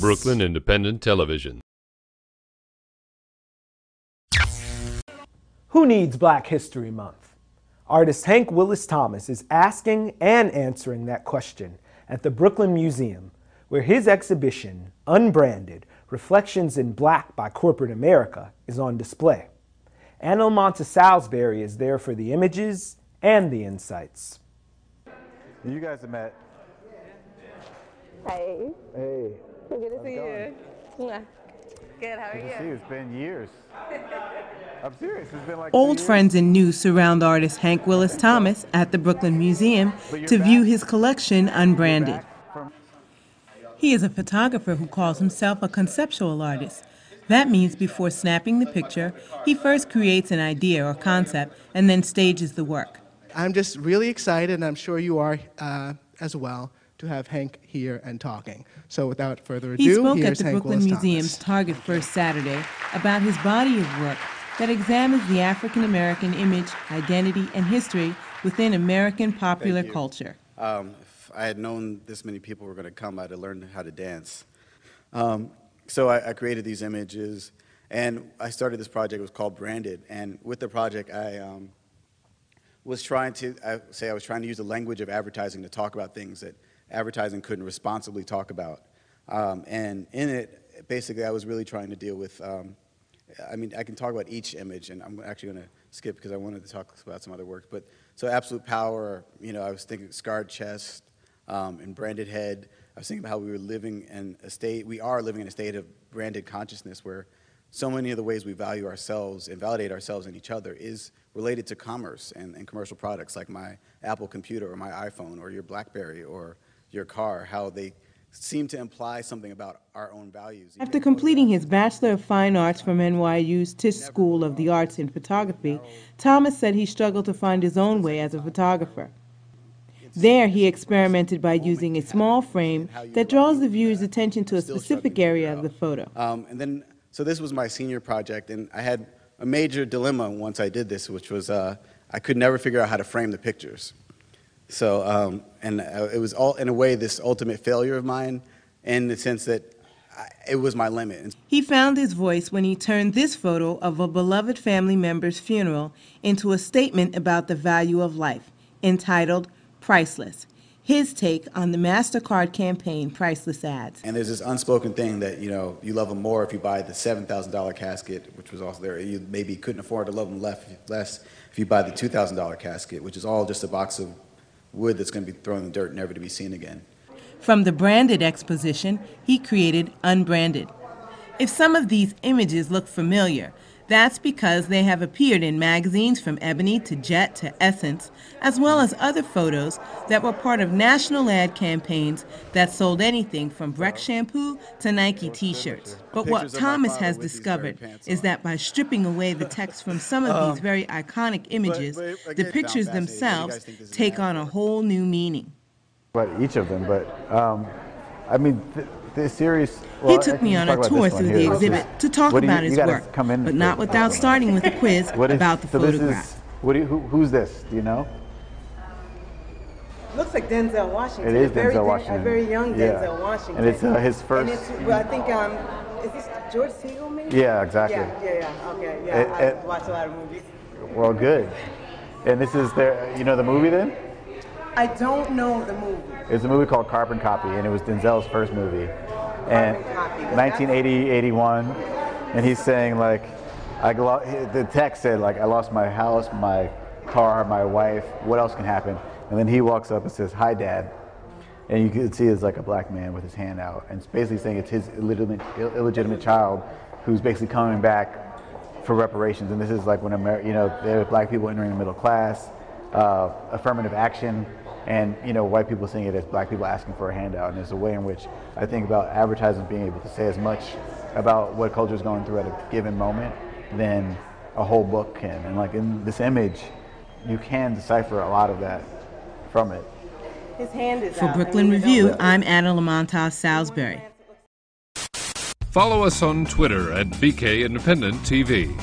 Brooklyn Independent Television. Who needs Black History Month? Artist Hank Willis Thomas is asking and answering that question at the Brooklyn Museum, where his exhibition, Unbranded, Reflections in Black by Corporate America, is on display. Anna Lamont Salisbury is there for the images and the insights. You guys have met. Hey. Hey. Good to see you. Good, how are you? Good to see you. It's been years. I'm serious. It's been like Old friends and new surround artist Hank Willis Thomas at the Brooklyn Museum to view his collection, Unbranded. He is a photographer who calls himself a conceptual artist. That means before snapping the picture, he first creates an idea or concept and then stages the work. I'm just really excited, and I'm sure you are as well, to have Hank here and talking. So without further ado, he spoke at the Hank Brooklyn Willis Museum's Thomas. Target First Saturday about his body of work that examines the African American image, identity, and history within American popular culture. If I had known this many people were going to come, I'd have learned how to dance. So I created these images, and I started this project. It was called Branded, and with the project, I was trying to use the language of advertising to talk about things that advertising couldn't responsibly talk about. And in it, basically, I was really trying to deal with, I mean, I can talk about each image, and I'm actually going to skip because I wanted to talk about some other work. But so absolute power, you know, I was thinking scarred chest and branded head. I was thinking about how we are living in a state of branded consciousness where so many of the ways we value ourselves and validate ourselves and each other is related to commerce and commercial products like my Apple computer or my iPhone or your BlackBerry or your car, how they seem to imply something about our own values. After completing his Bachelor of Fine Arts from NYU's Tisch School of the Arts in Photography, Thomas said he struggled to find his own way as a photographer. There, he experimented by using a small frame that draws the viewer's attention to a specific area of the photo. So this was my senior project, and I had a major dilemma once I did this, which was I could never figure out how to frame the pictures. So, it was all, in a way, this ultimate failure of mine in the sense that it was my limit. He found his voice when he turned this photo of a beloved family member's funeral into a statement about the value of life, entitled Priceless, his take on the MasterCard campaign Priceless Ads. And there's this unspoken thing that, you know, you love them more if you buy the $7,000 casket, which was also there. You maybe couldn't afford to love them less if you buy the $2,000 casket, which is all just a box of wood that's going to be thrown in the dirt, never to be seen again. From the Branded exposition, he created Unbranded. If some of these images look familiar, that's because they have appeared in magazines from Ebony to Jet to Essence, as well as other photos that were part of national ad campaigns that sold anything from Breck shampoo to Nike t-shirts. But what Thomas has discovered is that by stripping away the text from some of these very iconic images, the pictures themselves take on a whole new meaning. But each of them, I mean, the series. Well, he took me on a tour through the exhibit to talk about his work, but not without starting with a quiz about the photograph. Who's this? Do you know? Looks like Denzel Washington. It is Denzel Washington. A very young Denzel Washington. And it's his first. And it's, well, I think, is this George Siegel maybe? Yeah, exactly. Yeah. Okay, yeah. I watch a lot of movies. Well, good. And this is you know the movie then? I don't know the movie. It's a movie called Carbon Copy, and it was Denzel's first movie. And 1980, 81, and he's saying like, the text said like, I lost my house, my car, my wife, what else can happen? And then he walks up and says, hi Dad. And you can see it's like a black man with his hand out. And it's basically saying it's his illegitimate child who's basically coming back for reparations. And this is like when there are black people entering the middle class, affirmative action, and white people seeing it as black people asking for a handout. And there's a way in which I think about advertisers being able to say as much about what culture is going through at a given moment than a whole book can. And like in this image, you can decipher a lot of that from it. His hand is For out. Brooklyn Review, I'm Anna Lamont Salisbury. Follow us on Twitter at BK Independent TV.